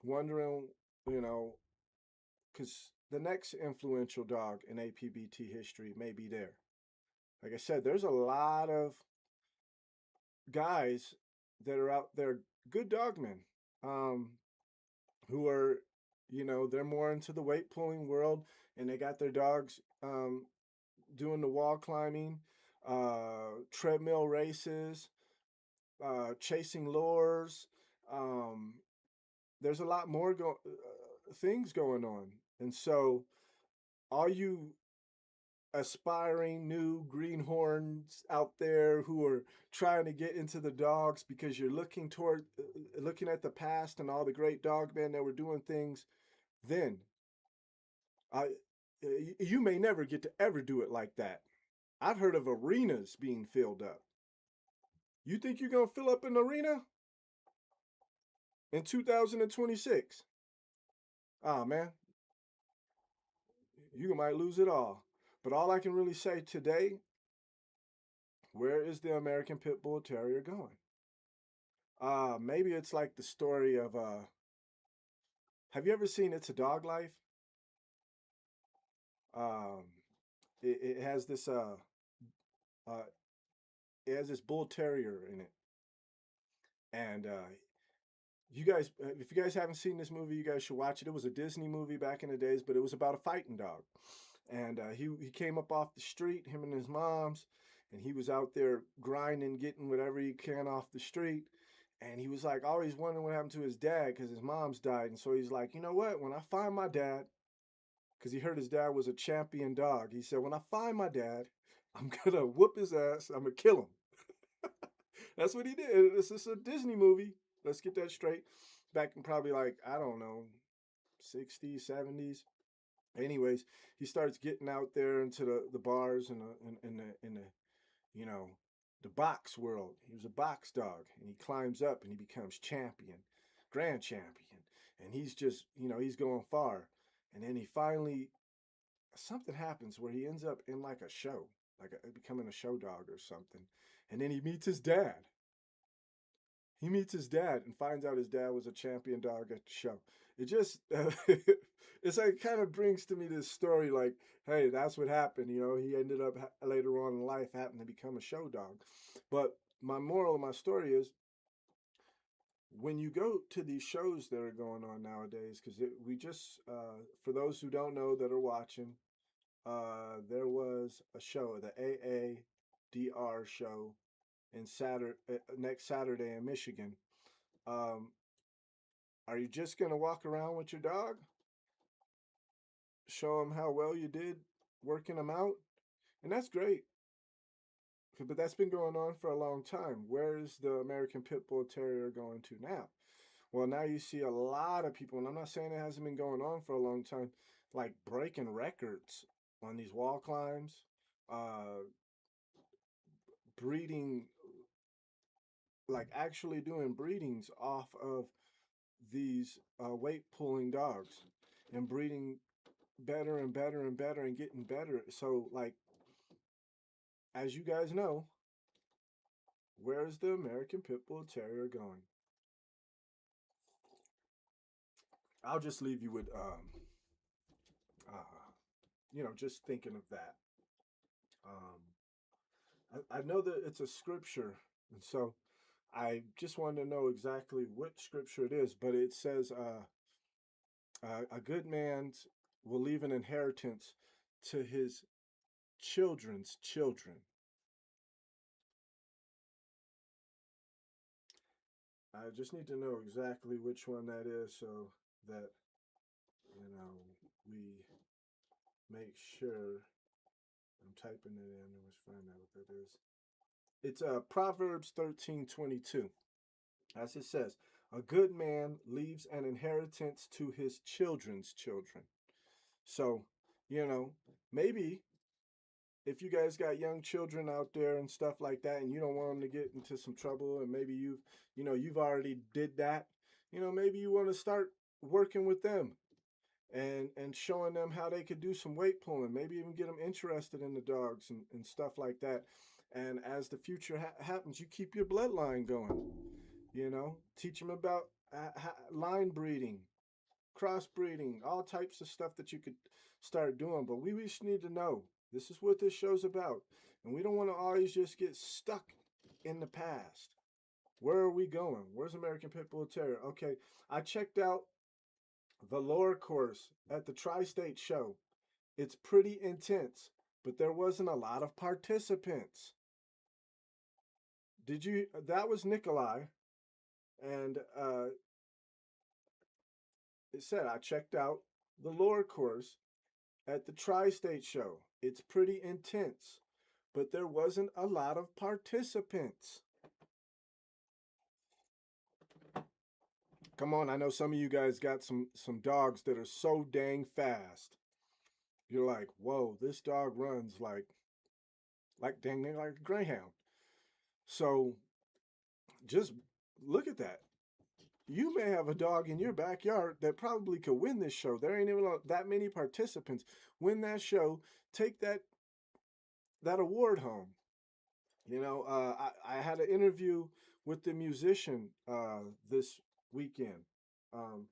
S1: wondering, you know, because the next influential dog in APBT history may be there. Like I said, there's a lot of guys that are out there, good dogmen, um, who are, they're more into the weight pulling world, and they got their dogs doing the wall climbing, treadmill races, chasing lures. Um, there's a lot more things going on, and so all you aspiring new greenhorns out there who are trying to get into the dogs because you're looking at the past and all the great dog men that were doing things then, I you may never get to ever do it like that. I've heard of arenas being filled up. You think you're gonna fill up an arena in 2026? Ah, man, you might lose it all. But all I can really say today, where is the American Pit Bull Terrier going? Maybe it's like the story of have you ever seen It's a Dog Life? Um, it has this uh, it has this bull terrier in it, and you guys, if you guys haven't seen this movie, you guys should watch it. It was a Disney movie back in the days, but it was about a fighting dog, and he came up off the street, him and his mom's, and he was out there grinding, getting whatever he can off the street. And he was like always wondering what happened to his dad because his mom's died. And so he's like, you know what? When I find my dad, because he heard his dad was a champion dog. He said, when I find my dad, I'm gonna whoop his ass. I'm gonna kill him. That's what he did. This is a Disney movie. Let's get that straight. Back in probably like, I don't know, 60s, 70s. Anyways, he starts getting out there into the bars and in the you know the box world. He was a box dog, and he climbs up and he becomes champion, grand champion, and he's just he's going far. And then he finally something happens where he ends up in like a show, like becoming a show dog or something. And then he meets his dad. He meets his dad and finds out his dad was a champion dog at the show. It just, it's like kind of brings to me this story like, hey, that's what happened. He ended up later on in life having to become a show dog. But my moral of my story is when you go to these shows that are going on nowadays, because we just, for those who don't know that are watching, there was a show, the AADR show, in next Saturday in Michigan. Um, are you just going to walk around with your dog? Show them how well you did working them out? And that's great. But that's been going on for a long time. Where is the American Pit Bull Terrier going to now? Well, now you see a lot of people, and I'm not saying it hasn't been going on for a long time, like breaking records on these wall climbs, uh, breeding, like actually doing breedings off of these weight pulling dogs and breeding better and better and better and getting better. So, like, as you guys know, where's the American Pit Bull Terrier going? I'll just leave you with, just thinking of that. I know that it's a scripture, and so I just wanted to know exactly which scripture it is, but it says, a good man will leave an inheritance to his children's children. I just need to know exactly which one that is so that, we make sure. I'm typing it in. Let's find out what that is. It's Proverbs 13:22. As it says, a good man leaves an inheritance to his children's children. So, you know, maybe if you guys got young children out there and stuff like that, and you don't want them to get into some trouble, and maybe you've already did that, maybe you want to start working with them and showing them how they could do some weight pulling, maybe even get them interested in the dogs and stuff like that. And as the future happens, you keep your bloodline going, teach them about line breeding, crossbreeding, all types of stuff that you could start doing. But we just need to know this is what this show's about. And we don't want to always just get stuck in the past. Where are we going? Where's American Pit Bull Terrier? Okay, I checked out the lore course at the Tri-State show. It's pretty intense, but there wasn't a lot of participants. That was Nikolai, and it said I checked out the lore course at the Tri-State show. It's pretty intense, but there wasn't a lot of participants. Come on, I know some of you guys got some dogs that are so dang fast. You're like, whoa, this dog runs like dang near like a greyhound. So just look at that. You may have a dog in your backyard that probably could win this show. There ain't even that many participants. Win that show, take that award home. I had an interview with the musician this weekend. Um,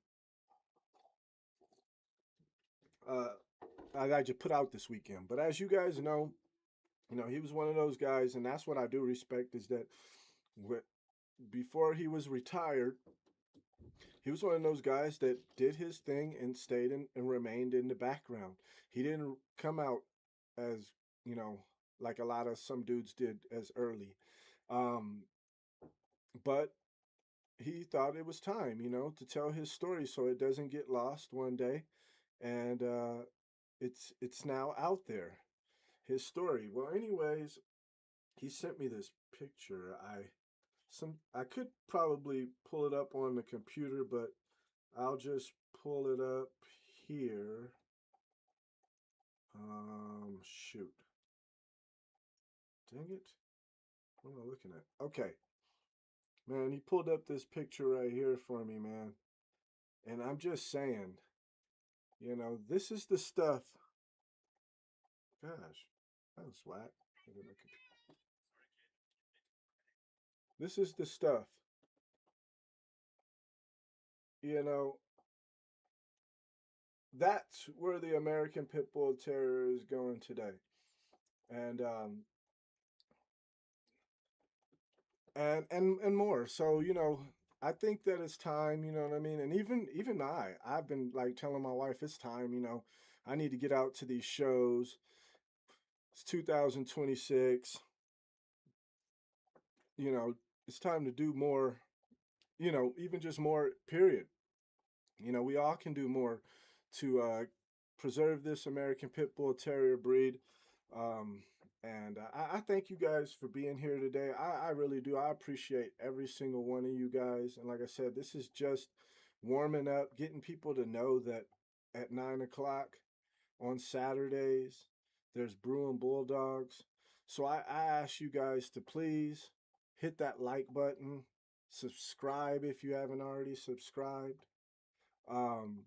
S1: uh, I just put out this weekend. But as you guys know, he was one of those guys, and that's what I do respect is that before he was retired, he was one of those guys that did his thing and stayed and remained in the background. He didn't come out as, like a lot of some dudes did as early. Um, but he thought it was time, to tell his story so it doesn't get lost one day. And it's now out there, his story. Well, anyways, he sent me this picture. I could probably pull it up on the computer, but I'll just pull it up here. Shoot. Dang it. What am I looking at? Okay. Man, he pulled up this picture right here for me, man. And I'm just saying, this is the stuff. Gosh, that was whack. This is the stuff. You know, that's where the American Pit Bull Terrier is going today. And and more. So, I think that it's time, you know what I mean? And even I've been like telling my wife it's time, I need to get out to these shows. It's 2026. It's time to do more even just more, period. We all can do more to preserve this American Pit Bull Terrier breed. Um, and I thank you guys for being here today. I really do. I appreciate every single one of you guys. And like I said, this is just warming up, getting people to know that at 9 o'clock on Saturdays, there's Brew N Bulldogs. So I ask you guys to please hit that like button, subscribe if you haven't already subscribed. Um,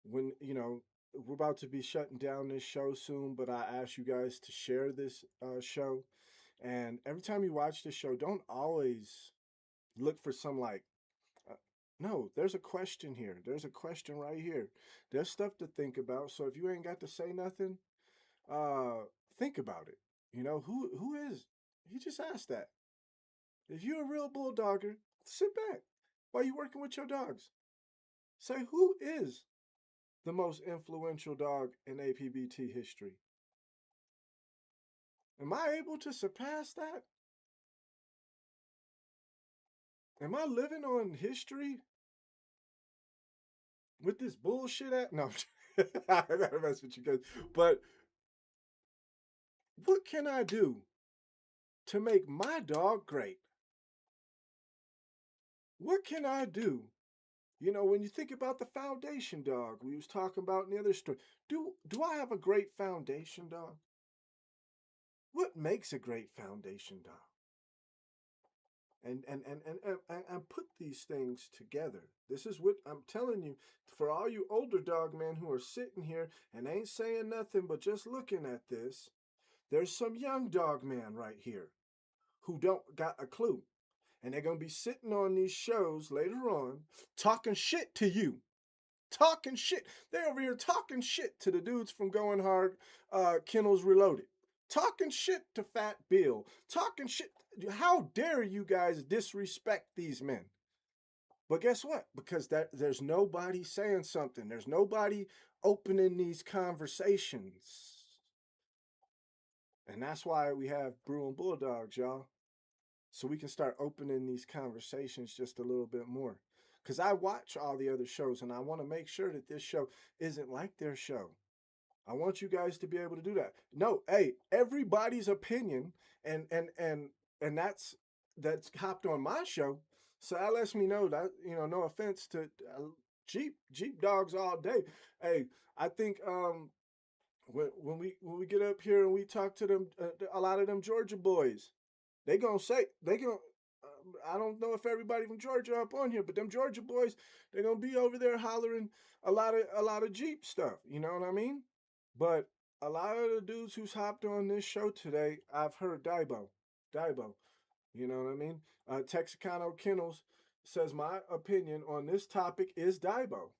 S1: when we're about to be shutting down this show soon, but I ask you guys to share this show. And every time you watch this show, don't always look for some like, uh, no, there's a question here. There's a question right here. There's stuff to think about. So if you ain't got to say nothing, uh, think about it. Who is? He just asked that. If you're a real bulldogger, sit back while you're working with your dogs. Say who is the most influential dog in APBT history. Am I able to surpass that? Am I living on history with this bullshit at? No, I gotta mess with you guys. But what can I do to make my dog great? What can I do? When you think about the foundation dog we was talking about in the other story, do I have a great foundation dog? What makes a great foundation dog? And put these things together. This is what I'm telling you for all you older dog men who are sitting here and ain't saying nothing but just looking at this. There's some young dog man right here who don't got a clue. And they're going to be sitting on these shows later on talking shit to you. Talking shit. They're over here talking shit to the dudes from Going Hard Kennels Reloaded. Talking shit to Fat Bill. Talking shit. How dare you guys disrespect these men? But guess what? Because there's nobody saying something. There's nobody opening these conversations. And that's why we have Brew N Bulldogs, y'all. So we can start opening these conversations just a little bit more. Because I watch all the other shows and I want to make sure that this show isn't like their show. I want you guys to be able to do that. No, hey, everybody's opinion and that's hopped on my show. So that lets me know that, no offense to Jeep dogs all day. Hey, I think when we get up here and we talk to them, a lot of them Georgia boys, they gonna. I don't know if everybody from Georgia up on here, but them Georgia boys, they're gonna be over there hollering a lot of Jeep stuff. You know what I mean? But a lot of the dudes who's hopped on this show today, I've heard Daibo. You know what I mean? Texicano Kennels says my opinion on this topic is Daibo,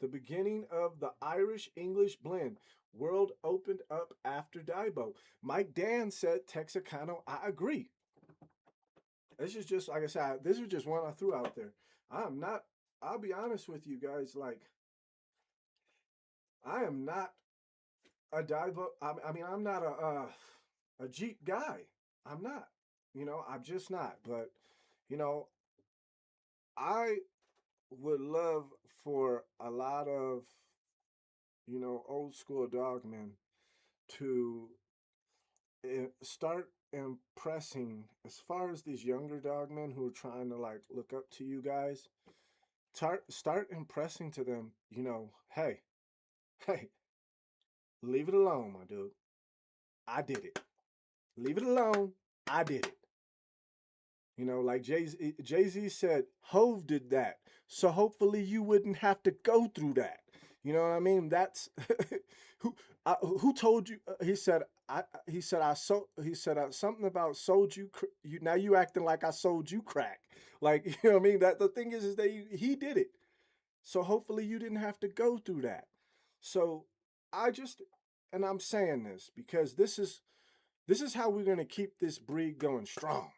S1: the beginning of the Irish English blend. World opened up after Daibo. Mike Dan said Texicano. I agree. This is just like I said. This is just one I threw out there. I'm not. I'll be honest with you guys. Like I am not a Daibo. I mean, I'm not a Jeep guy. I'm not. I'm just not. But you know, I would love for a lot of old school dogmen to start impressing as far as these younger dogmen who are trying to like look up to you guys. Start impressing to them. Hey, hey, leave it alone, my dude. I did it. Leave it alone. I did it. Like Jay Z said, Hove did that. So hopefully you wouldn't have to go through that. You know what I mean? That's who told you. He said something about sold you. You now you acting like I sold you crack. Like you know what I mean? That the thing is that he did it. So hopefully you didn't have to go through that. So I just and I'm saying this because this is how we're gonna keep this breed going strong.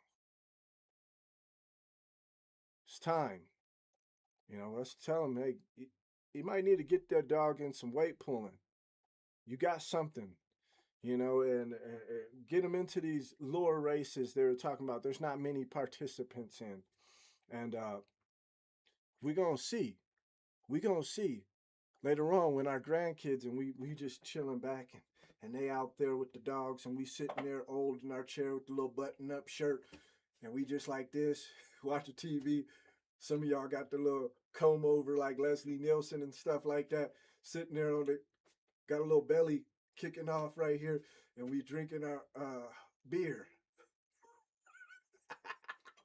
S1: It's time. Let's tell him, hey, you might need to get that dog in some weight pulling. You got something, and get him into these lure races they're talking about. There's not many participants in, and We're gonna see. We're gonna see later on when our grandkids and we just chilling back and they out there with the dogs and we sitting there old in our chair with the little button up shirt and we just like this watching TV. Some of y'all got the little comb over like Leslie Nielsen and stuff like that, sitting there on the got a little belly kicking off right here, and we drinking our beer.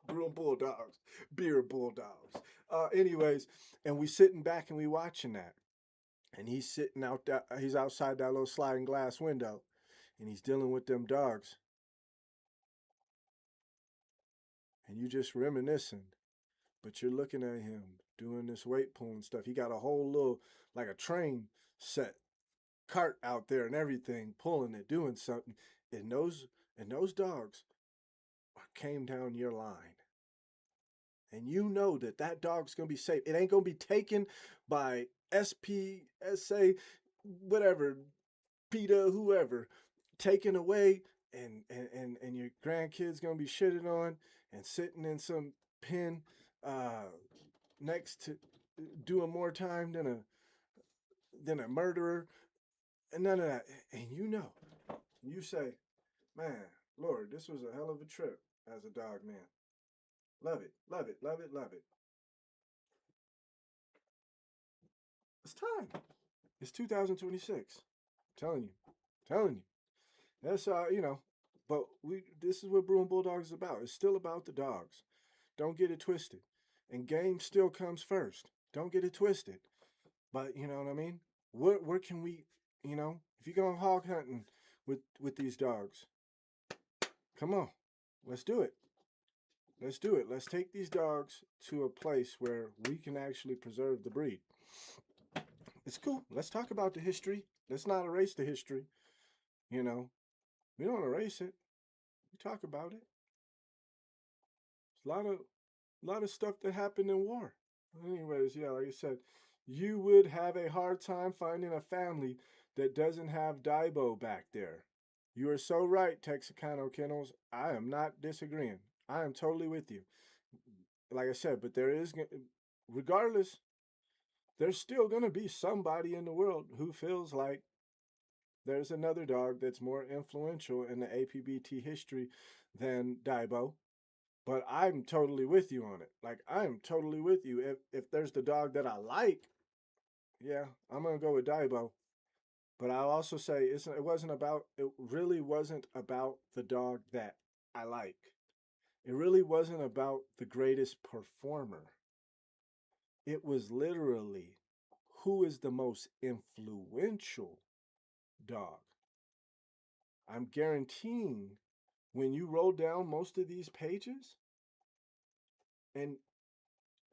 S1: Brew N Bulldogs, beer Bulldogs. Anyways, and we sitting back and we watching that, and he's sitting out there. He's outside that little sliding glass window, and he's dealing with them dogs, and you just reminiscing, but you're looking at him doing this weight pulling stuff. He got a whole little like a train set cart out there and everything, pulling it, doing something, and those dogs came down your line. And you know that that dog's gonna be safe. It ain't gonna be taken by SPSA, whatever, PETA, whoever, taken away, and your grandkid's gonna be shitted on and sitting in some pen next to doing more time than a murderer, and none of that. And you say, man, Lord, this was a hell of a trip as a dog man. Love it, love it, love it, love it. It's time. It's 2026. Telling you, telling you. That's but this is what Brew N Bulldogs is about. It's still about the dogs. Don't get it twisted. And game still comes first. Don't get it twisted. But you know what I mean? Where can we, if you're going hog hunting with these dogs, come on, let's do it. Let's do it. Let's take these dogs to a place where we can actually preserve the breed. It's cool. Let's talk about the history. Let's not erase the history. You know, we don't erase it. We talk about it. There's a lot of stuff that happened in war. Anyways, yeah, like I said, you would have a hard time finding a family that doesn't have Daibo back there. You are so right, Texicano Kennels. I am not disagreeing. I am totally with you. Like I said, but regardless, there's still going to be somebody in the world who feels like there's another dog that's more influential in the APBT history than Daibo. But I'm totally with you on it. Like I'm totally with you. If there's the dog that I like, yeah, I'm gonna go with Daibo. But I'll also say it really wasn't about the dog that I like. It really wasn't about the greatest performer. It was literally who is the most influential dog. I'm guaranteeing when you roll down most of these pages, and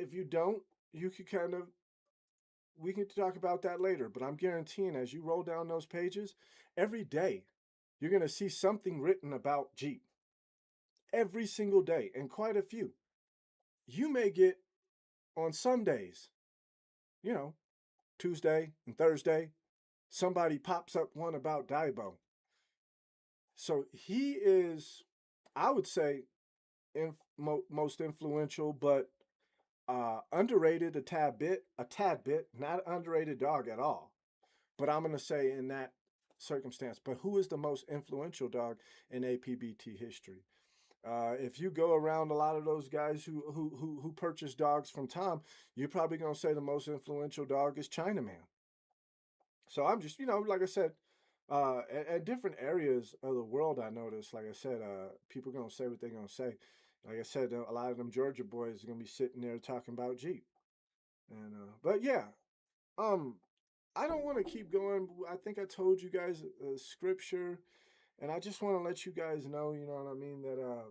S1: if you don't, you could we can talk about that later, but I'm guaranteeing as you roll down those pages, every day, you're going to see something written about Jeep. Every single day, and quite a few. You may get on some days, you know, Tuesday and Thursday, somebody pops up one about Daibo. So he is, I would say, most influential, but underrated a tad bit, not underrated dog at all. But I'm going to say in that circumstance. But who is the most influential dog in APBT history? If you go around a lot of those guys who purchase dogs from Tom, you're probably going to say the most influential dog is Chinaman. So I'm just, like I said, at different areas of the world, I noticed, like I said, people are going to say what they're going to say. Like I said, a lot of them Georgia boys are going to be sitting there talking about Jeep. And, but yeah, um, I don't want to keep going. I think I told you guys scripture, and I just want to let you guys know, you know what I mean, that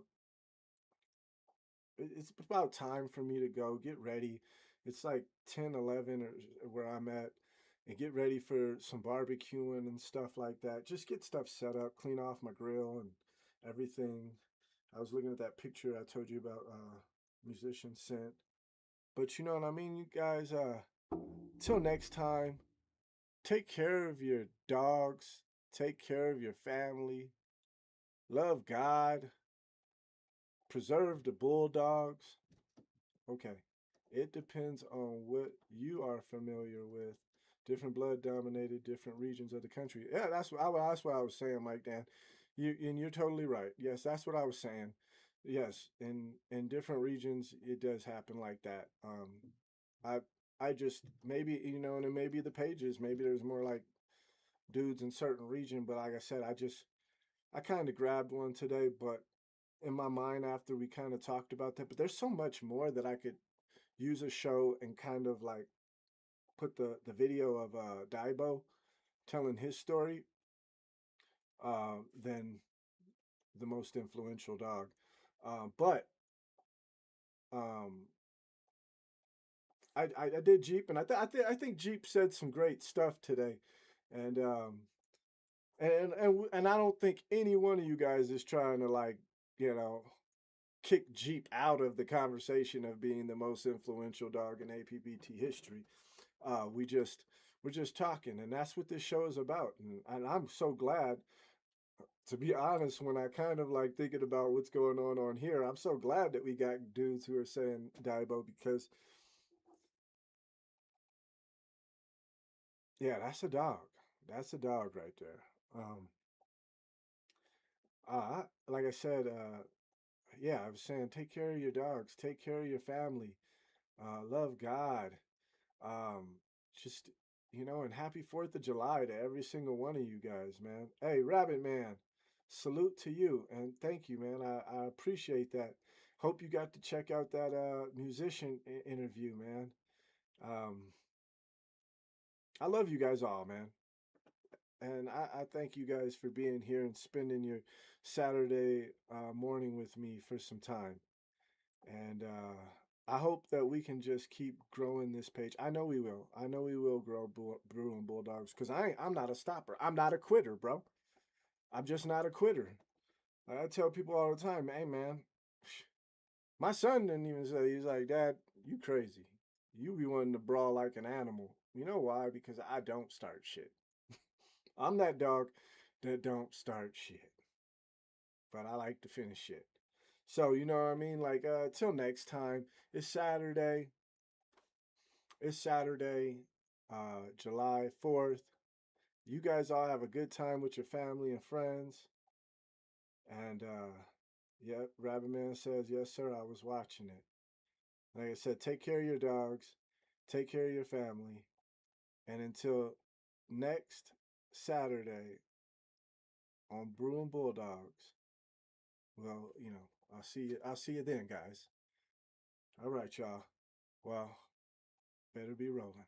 S1: it's about time for me to go. Get ready. It's like 10, 11 or where I'm at, and get ready for some barbecuing and stuff like that. Just get stuff set up, clean off my grill and everything. I was looking at that picture I told you about, musician sent. But you know what I mean, you guys, till next time. Take care of your dogs. Take care of your family. Love God. Preserve the bulldogs. Okay. It depends on what you are familiar with. Different blood dominated different regions of the country. Yeah, that's what I was saying, Mike Dan. You're totally right. Yes, that's what I was saying. Yes, in different regions it does happen like that. I I just maybe and it may be the pages. Maybe there's more like dudes in certain region, but like I said, I kind of grabbed one today, but in my mind after we kind of talked about that, but there's so much more that I could use a show and kind of like put the video of Daibo telling his story than the most influential dog. But um, I did Jeep, and I think Jeep said some great stuff today, and and I don't think any one of you guys is trying to like you know kick Jeep out of the conversation of being the most influential dog in APBT history. We just we're just talking, and that's what this show is about. And I'm so glad, to be honest, when I kind of like thinking about what's going on here, I'm so glad that we got dudes who are saying Daibo because yeah, that's a dog. That's a dog right there. Um, like I said, yeah, I was saying, take care of your dogs, take care of your family, love God, Um, just and happy 4th of July to every single one of you guys, man. Hey, Rabbit Man, salute to you and thank you, man. I appreciate that. Hope you got to check out that musician interview, man. Um, I love you guys all, man. And I thank you guys for being here and spending your Saturday morning with me for some time. And I hope that we can just keep growing this page. I know we will. I know we will grow Brew and Bulldogs because I'm not a stopper. I'm not a quitter, bro. I'm just not a quitter. I tell people all the time, hey man, my son didn't even say, he's like, Dad, you crazy. You be wanting to brawl like an animal. You know why? Because I don't start shit. I'm that dog that don't start shit, but I like to finish shit. So you know what I mean? Like, till next time. It's Saturday. It's Saturday, July 4th. You guys all have a good time with your family and friends. And yep, Rabbit Man says, yes, sir, I was watching it. Like I said, take care of your dogs, take care of your family. And until next Saturday on Brew and Bulldogs, well, I'll see you then, guys. All right, y'all. Well, better be rolling.